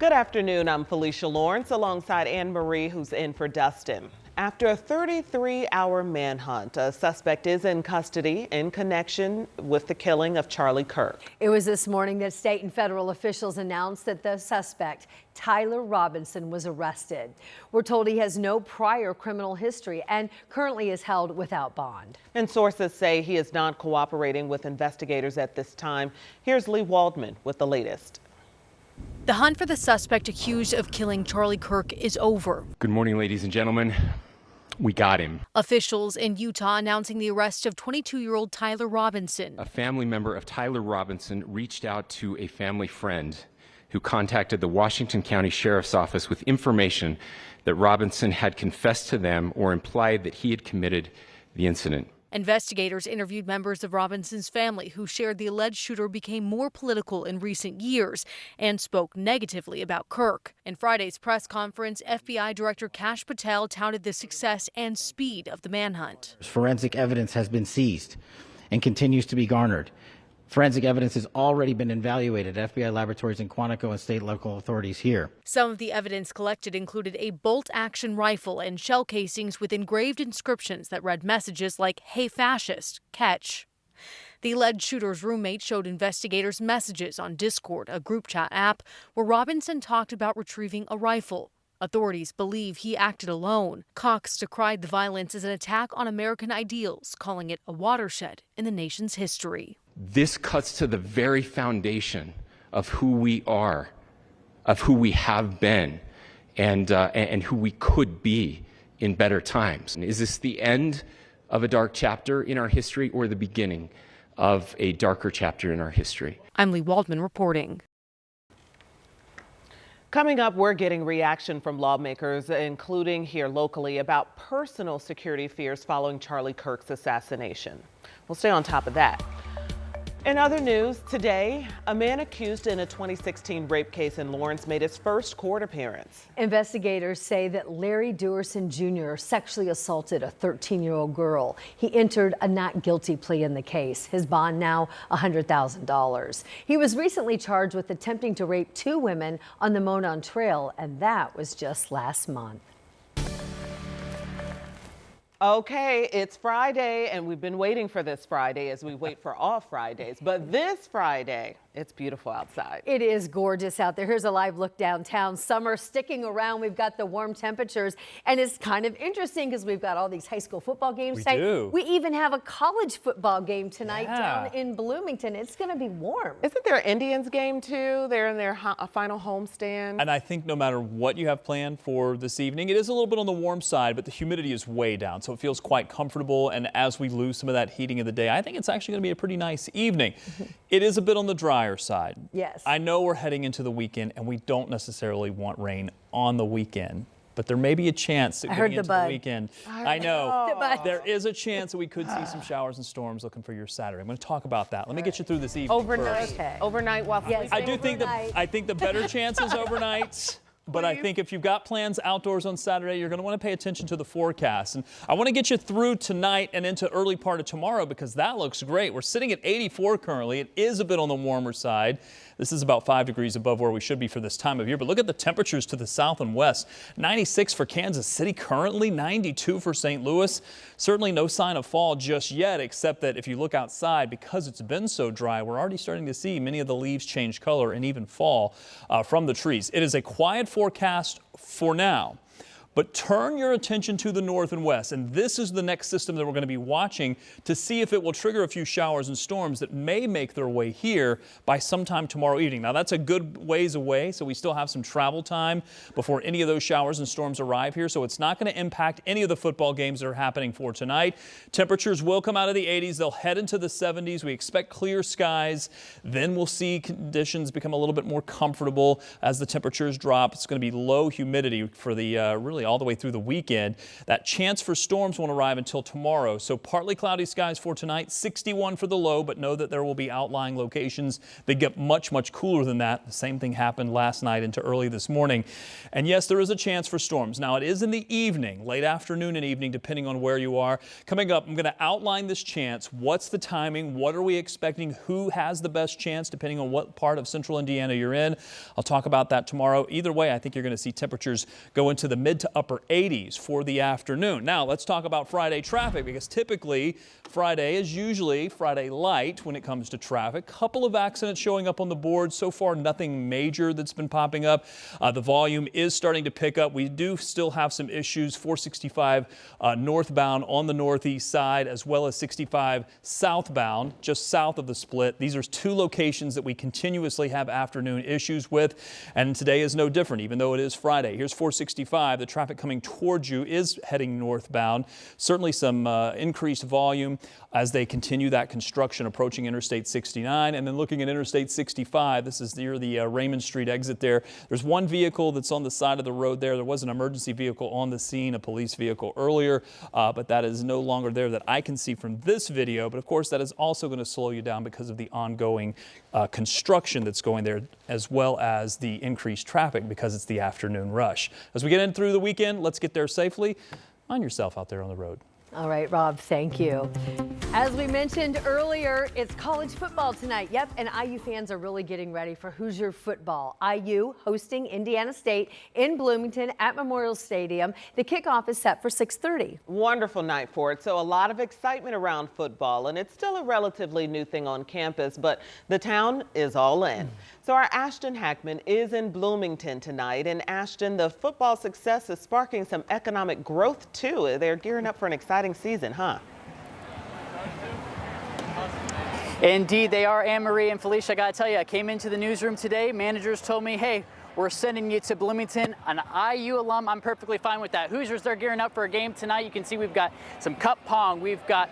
Good afternoon. I'm Felicia Lawrence alongside Anne Marie, who's in for Dustin. After a 33-hour manhunt, a suspect is in custody in connection with the killing of Charlie Kirk. It was this morning that state and federal officials announced that the suspect, Tyler Robinson, was arrested. We're told he has no prior criminal history and currently is held without bond. And sources say he is not cooperating with investigators at this time. Here's Lee Waldman with the latest. The hunt for the suspect accused of killing Charlie Kirk is over. Good morning, ladies and gentlemen. We got him. Officials in Utah announcing the arrest of 22-year-old Tyler Robinson. A family member of Tyler Robinson reached out to a family friend who contacted the Washington County Sheriff's Office with information that Robinson had confessed to them or implied that he had committed the incident. Investigators interviewed members of Robinson's family who shared the alleged shooter became more political in recent years and spoke negatively about Kirk. In Friday's press conference, FBI Director Kash Patel touted the success and speed of the manhunt. Forensic evidence has been seized and continues to be garnered. Forensic evidence has already been evaluated at FBI laboratories in Quantico and state local authorities here. Some of the evidence collected included a bolt-action rifle and shell casings with engraved inscriptions that read messages like, "Hey fascist, catch." The alleged shooter's roommate showed investigators messages on Discord, a group chat app, where Robinson talked about retrieving a rifle. Authorities believe he acted alone. Cox decried the violence as an attack on American ideals, calling it a watershed in the nation's history. This cuts to the very foundation of who we are, of who we have been, and who we could be in better times. Is this the end of a dark chapter in our history or the beginning of a darker chapter in our history? I'm Lee Waldman reporting. Coming up, we're getting reaction from lawmakers, including here locally, about personal security fears following Charlie Kirk's assassination. We'll stay on top of that. In other news, today, a man accused in a 2016 rape case in Lawrence made his first court appearance. Investigators say that Larry Dewerson Jr. sexually assaulted a 13-year-old girl. He entered a not guilty plea in the case. His bond now $100,000. He was recently charged with attempting to rape 2 women on the Monon Trail, and that was just last month. Okay, it's Friday, and we've been waiting for this Friday as we wait for all Fridays. But this Friday, it's beautiful outside. It is gorgeous out there. Here's a live look downtown. Summer sticking around. We've got the warm temperatures, and it's kind of interesting because we've got all these high school football games tonight. We even have a college football game tonight down in Bloomington. It's going to be warm. Isn't there an Indians game too? They're in their final homestand. And I think no matter what you have planned for this evening, it is a little bit on the warm side, but the humidity is way down, so it feels quite comfortable. And as we lose some of that heating of the day, I think it's actually going to be a pretty nice evening. It is a bit on the drier side. Yes. I know we're heading into the weekend, and we don't necessarily want rain on the weekend, but there may be a chance that going into the weekend. I know. There is a chance that we could see some showers and storms looking for your Saturday. I'm going to talk about that. Let me get you through this evening. Overnight. First. Okay. Overnight while sleeping. I think the better chance is overnight. But I think if you've got plans outdoors on Saturday, you're going to want to pay attention to the forecast. And I want to get you through tonight and into early part of tomorrow because that looks great. We're sitting at 84 currently. It is a bit on the warmer side. This is about 5 degrees above where we should be for this time of year. But look at the temperatures to the south and west. 96 for Kansas City currently, 92 for St. Louis. Certainly no sign of fall just yet, except that if you look outside, because it's been so dry, we're already starting to see many of the leaves change color and even fall from the trees. It is a quiet forecast for now. But turn your attention to the north and west, and this is the next system that we're going to be watching to see if it will trigger a few showers and storms that may make their way here by sometime tomorrow evening. Now, that's a good ways away, so we still have some travel time before any of those showers and storms arrive here, so it's not going to impact any of the football games that are happening for tonight. Temperatures will come out of the 80s. They'll head into the 70s. We expect clear skies. Then we'll see conditions become a little bit more comfortable as the temperatures drop. It's going to be low humidity for the really really all the way through the weekend. That chance for storms won't arrive until tomorrow. So partly cloudy skies for tonight, 61 for the low, but know that there will be outlying locations that get much, much cooler than that. The same thing happened last night into early this morning. And yes, there is a chance for storms. Now it is in the evening, late afternoon and evening, depending on where you are. Coming up, I'm going to outline this chance. What's the timing? What are we expecting? Who has the best chance, depending on what part of central Indiana you're in? I'll talk about that tomorrow. Either way, I think you're going to see temperatures go into the mid to upper 80s for the afternoon. Now, let's talk about Friday traffic, because typically Friday is usually Friday light when it comes to traffic. Couple of accidents showing up on the board. So far, nothing major that's been popping up. The volume is starting to pick up. We do still have some issues. 465 northbound on the northeast side, as well as 65 southbound, just south of the split. These are two locations that we continuously have afternoon issues with, and today is no different, even though it is Friday. Here's 465. The traffic coming towards you is heading northbound. Certainly some increased volume as they continue that construction approaching Interstate 69. And then looking at Interstate 65, this is near the Raymond Street exit there. There's one vehicle that's on the side of the road there. There was an emergency vehicle on the scene, a police vehicle earlier, but that is no longer there that I can see from this video. But of course, that is also going to slow you down because of the ongoing construction that's going there, as well as the increased traffic because it's the afternoon rush. As we get in through the weekend, let's get there safely. Mind yourself out there on the road. All right, Rob, thank you. As we mentioned earlier, it's college football tonight. Yep, and IU fans are really getting ready for Hoosier football. IU hosting Indiana State in Bloomington at Memorial Stadium. The kickoff is set for 6:30. Wonderful night for it. So a lot of excitement around football, and it's still a relatively new thing on campus, but the town is all in. So our Ashton Hackman is in Bloomington tonight, and Ashton, the football success is sparking some economic growth too. They're gearing up for an exciting season, huh? Indeed, they are. Anne-Marie and Felicia, I got to tell you, I came into the newsroom today. Managers told me, hey, we're sending you to Bloomington. An IU alum, I'm perfectly fine with that. Hoosiers, they're gearing up for a game tonight. You can see we've got some cup pong. We've got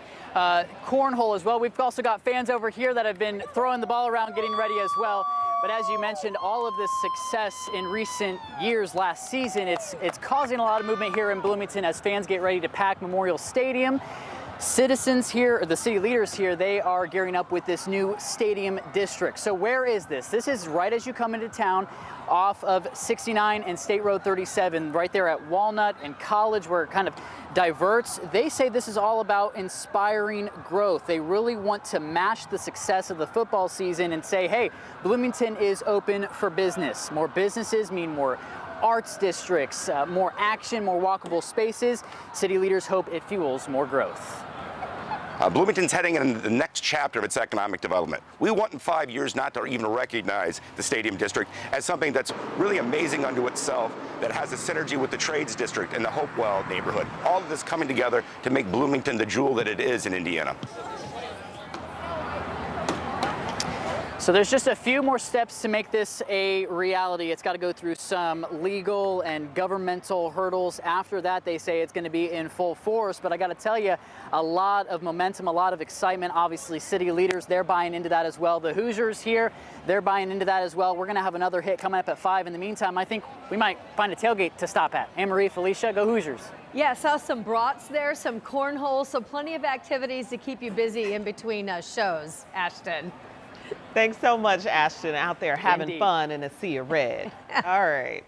cornhole as well. We've also got fans over here that have been throwing the ball around, getting ready as well. But as you mentioned, all of this success in recent years, last season, it's causing a lot of movement here in Bloomington as fans get ready to pack Memorial Stadium. Citizens here, or the city leaders here, they are gearing up with this new stadium district. So where is this? This is right as you come into town off of 69 and State Road 37, right there at Walnut and College, where it kind of diverts. They say this is all about inspiring growth. They really want to match the success of the football season and say, hey, Bloomington is open for business. More businesses mean more arts districts, more action, more walkable spaces. City leaders hope it fuels more growth. Bloomington's heading in the next chapter of its economic development. We want in 5 years not to even recognize the Stadium District as something that's really amazing unto itself, that has a synergy with the Trades District and the Hopewell neighborhood. All of this coming together to make Bloomington the jewel that it is in Indiana. So there's just a few more steps to make this a reality. It's got to go through some legal and governmental hurdles. After that, they say it's going to be in full force. But I got to tell you, a lot of momentum, a lot of excitement. Obviously, city leaders, they're buying into that as well. The Hoosiers here, they're buying into that as well. We're going to have another hit coming up at 5. In the meantime, I think we might find a tailgate to stop at. Anne-Marie, Felicia, go Hoosiers. Yeah, saw some brats there, some cornhole, so plenty of activities to keep you busy in between shows, Ashton. Thanks so much, Ashton, out there having Indeed. fun in a sea of red. All right.